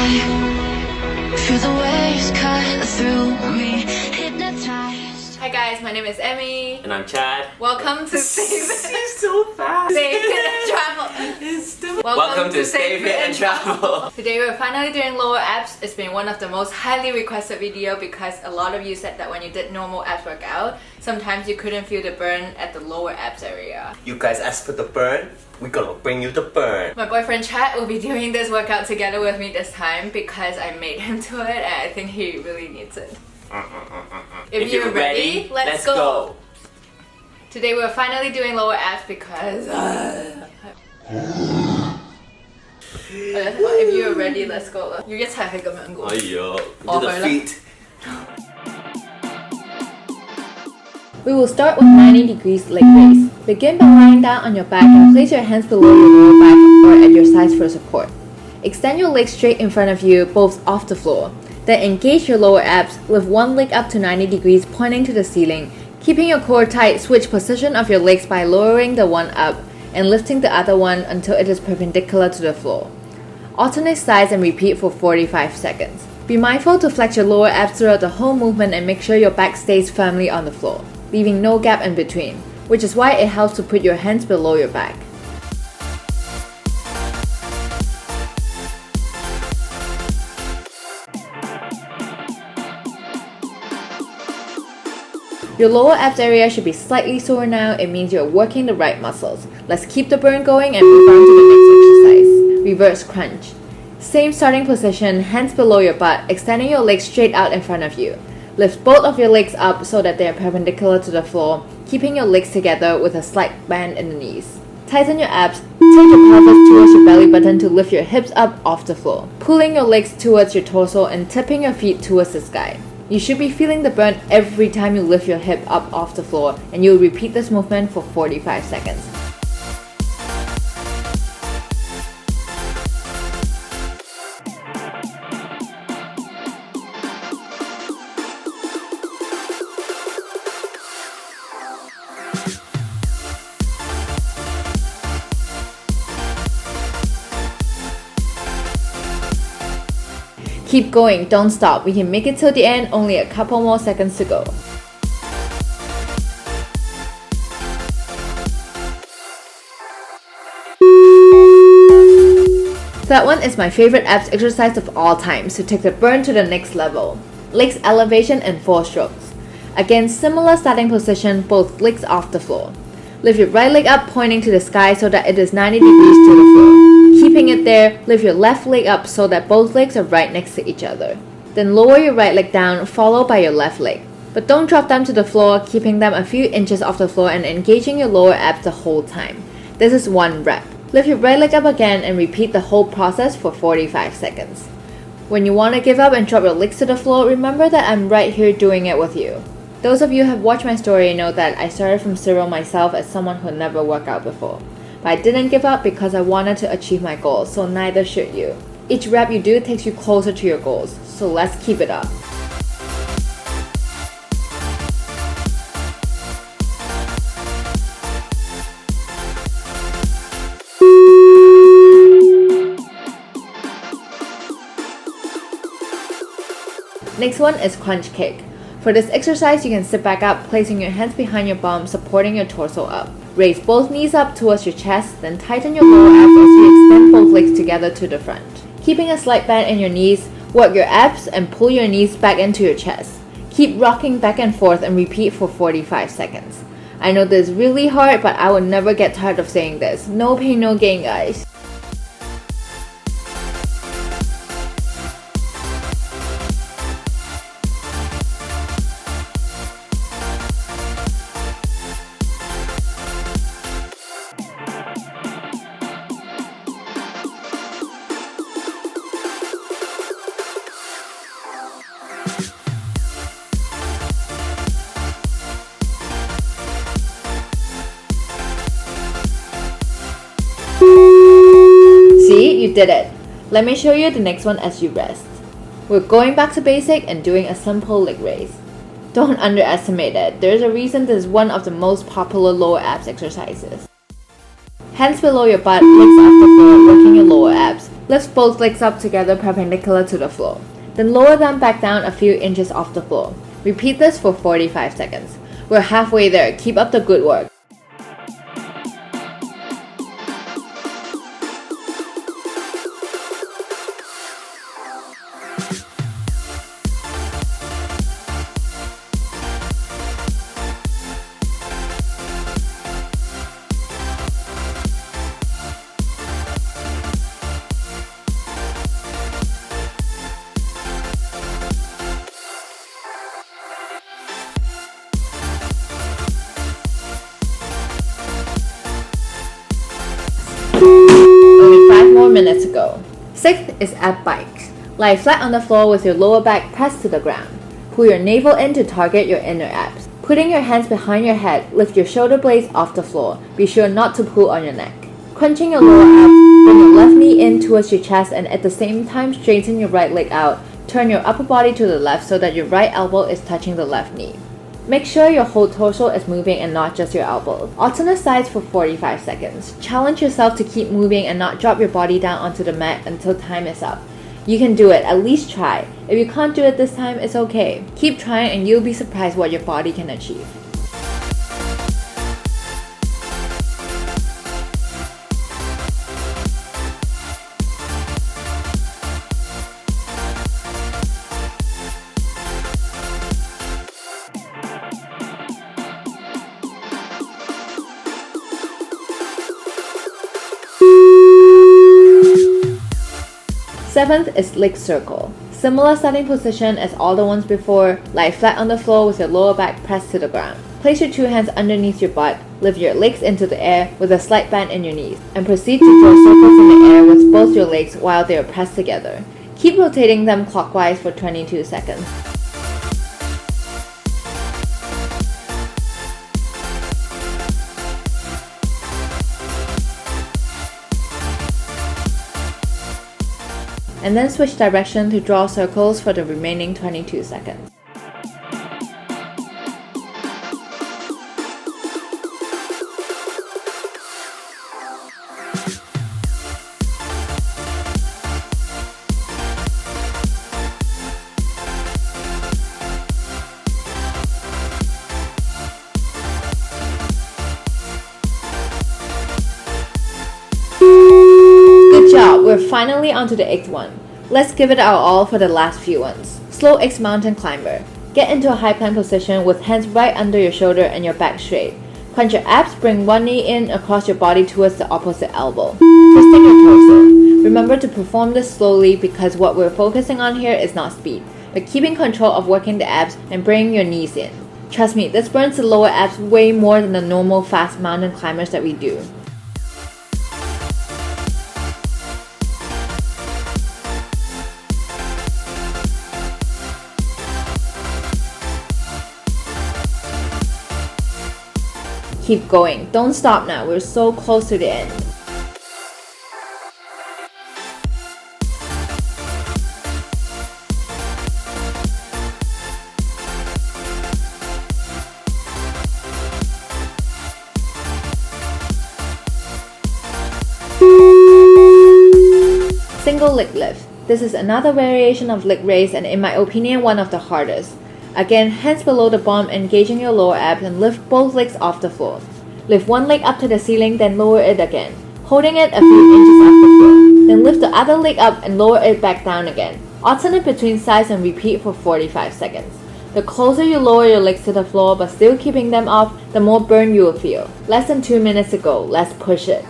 high, feel the waves cut through me, hypnotized. Hi guys, my name is Emmy. And I'm Chad. Welcome to Stay It's so fast. Fit and Travel. Welcome to Stay Fit and Travel. Today we're finally doing lower abs. It's been one of the most highly requested video because a lot of you said that when you did normal abs workout, sometimes you couldn't feel the burn at the lower abs area. You guys asked for the burn, we're gonna bring you the burn. My boyfriend Chad will be doing this workout together with me this time because I made him do it and I think he really needs it. If you're ready, let's go! Today we're finally doing lower abs because if you're ready, let's go 啦。要一齊係咁樣嘅。哎呀，我 to 去 the 啦。 feet. We will start with 90 degrees leg raise. Begin by lying down on your back and place your hands below your lower back or at your sides for support. Extend your legs straight in front of you, both off the floor. Then engage your lower abs, lift one leg up to 90 degrees pointing to the ceiling. Keeping your core tight, switch position of your legs by lowering the one up and lifting the other one until it is perpendicular to the floor. Alternate sides and repeat for 45 seconds. Be mindful to flex your lower abs throughout the whole movement and make sure your back stays firmly on the floor, leaving no gap in between, which is why it helps to put your hands below your back. Your lower abs area should be slightly sore now. It means you're working the right muscles. Let's keep the burn going and move on to the next exercise. Reverse crunch. Same starting position, hands below your butt, extending your legs straight out in front of you. Lift both of your legs up so that they are perpendicular to the floor, keeping your legs together with a slight bend in the knees. Tighten your abs, tilt your pelvis towards your belly button to lift your hips up off the floor, pulling your legs towards your torso and tipping your feet towards the sky. You should be feeling the burn every time you lift your hip up off the floor, and you'll repeat this movement for 45 seconds. Keep going, don't stop. We can make it till the end, only a couple more seconds to go. That one is my favorite abs exercise of all time, so take the burn to the next level. Legs elevation and 4 strokes. Again, similar starting position, both legs off the floor. Lift your right leg up pointing to the sky so that it is 90 degrees to the floor. Keeping it there, lift your left leg up so that both legs are right next to each other. Then lower your right leg down, followed by your left leg. But don't drop them to the floor, keeping them a few inches off the floor and engaging your lower abs the whole time. This is 1 rep. Lift your right leg up again and repeat the whole process for 45 seconds. When you want to give up and drop your legs to the floor, remember that I'm right here doing it with you. Those of you who have watched my story know that I started from zero myself as someone who never worked out before. But I didn't give up because I wanted to achieve my goals, so neither should you. Each rep you do takes you closer to your goals, so let's keep it up. Next one is crunch kick. For this exercise, you can sit back up, placing your hands behind your bum, supporting your torso up. Raise both knees up towards your chest, then tighten your lower abs as you extend both legs together to the front. Keeping a slight bend in your knees, work your abs and pull your knees back into your chest. Keep rocking back and forth and repeat for 45 seconds. I know this is really hard, but I will never get tired of saying this. No pain, no gain, guys. See, you did it. Let me show you the next one as you rest. We're going back to basic and doing a simple leg raise. Don't underestimate it. There's a reason this is one of the most popular lower abs exercises. Hands below your butt, legs off the floor, working your lower abs. Lift both legs up together perpendicular to the floor. Then lower them back down a few inches off the floor. Repeat this for 45 seconds. We're halfway there. Keep up the good work. Only 5 more minutes to go. 6th is ab bikes. Lie flat on the floor with your lower back pressed to the ground. Pull your navel in to target your inner abs. Putting your hands behind your head, lift your shoulder blades off the floor. Be sure not to pull on your neck. Crunching your lower abs, bring your left knee in towards your chest and at the same time straighten your right leg out. Turn your upper body to the left so that your right elbow is touching the left knee. Make sure your whole torso is moving and not just your elbows. Alternate sides for 45 seconds. Challenge yourself to keep moving and not drop your body down onto the mat until time is up. You can do it, at least try. If you can't do it this time, it's okay. Keep trying and you'll be surprised what your body can achieve. Seventh is leg circle. Similar starting position as all the ones before. Lie flat on the floor with your lower back pressed to the ground. Place your 2 hands underneath your butt. Lift your legs into the air with a slight bend in your knees. And proceed to draw circles in the air with both your legs while they are pressed together. Keep rotating them clockwise for 22 seconds. And then switch direction to draw circles for the remaining 22 seconds. Good job, we're finally onto the 8th one. Let's give it our all for the last few ones. Slow X-mountain climber. Get into a high plank position with hands right under your shoulder and your back straight. Crunch your abs, bring one knee in across your body towards the opposite elbow. Twisting your torso. Remember to perform this slowly because what we're focusing on here is not speed, but keeping control of working the abs and bringing your knees in. Trust me, this burns the lower abs way more than the normal fast mountain climbers that we do. Keep going. Don't stop now. We're so close to the end. Single leg lift. This is another variation of leg raise and in my opinion one of the hardest. Again, hands below the bum engaging your lower abs and lift both legs off the floor. Lift one leg up to the ceiling then lower it again, holding it a few inches off the floor. Then lift the other leg up and lower it back down again. Alternate between sides and repeat for 45 seconds. The closer you lower your legs to the floor but still keeping them off, the more burn you will feel. Less than 2 minutes to go. Let's push it.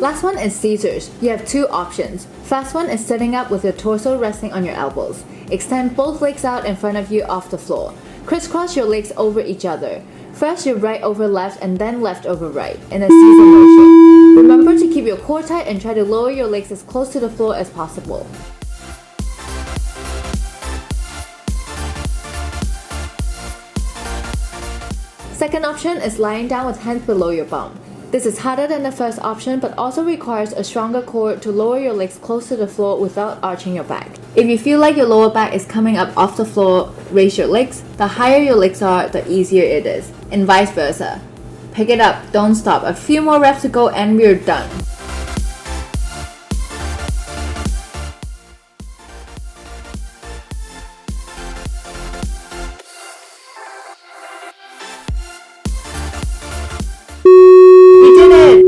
Last one is scissors. You have 2 options. First one is sitting up with your torso resting on your elbows. Extend both legs out in front of you off the floor. Crisscross your legs over each other. First your right over left and then left over right in a Caesar motion. Remember to keep your core tight and try to lower your legs as close to the floor as possible. Second option is lying down with hands below your bum. This is harder than the first option but also requires a stronger core to lower your legs close to the floor without arching your back. If you feel like your lower back is coming up off the floor, raise your legs. The higher your legs are, the easier it is, and vice versa. Pick it up, don't stop. A few more reps to go and we're done.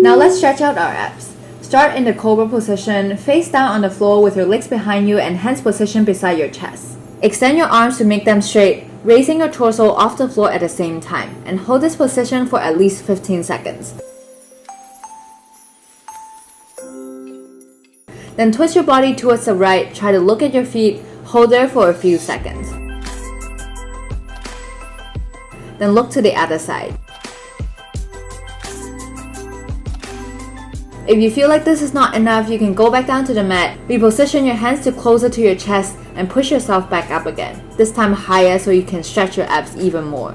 Now let's stretch out our abs. Start in the cobra position, face down on the floor with your legs behind you and hands positioned beside your chest. Extend your arms to make them straight, raising your torso off the floor at the same time, and hold this position for at least 15 seconds. Then twist your body towards the right, try to look at your feet, hold there for a few seconds. Then look to the other side. If you feel like this is not enough, you can go back down to the mat, reposition your hands to closer to your chest, and push yourself back up again, this time higher so you can stretch your abs even more.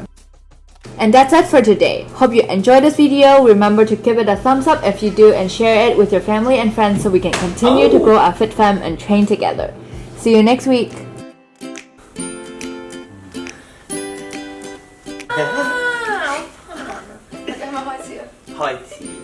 And that's it for today. Hope you enjoyed this video. Remember to give it a thumbs up if you do and share it with your family and friends so we can continue to grow our fit fam and train together. See you next week. HIIT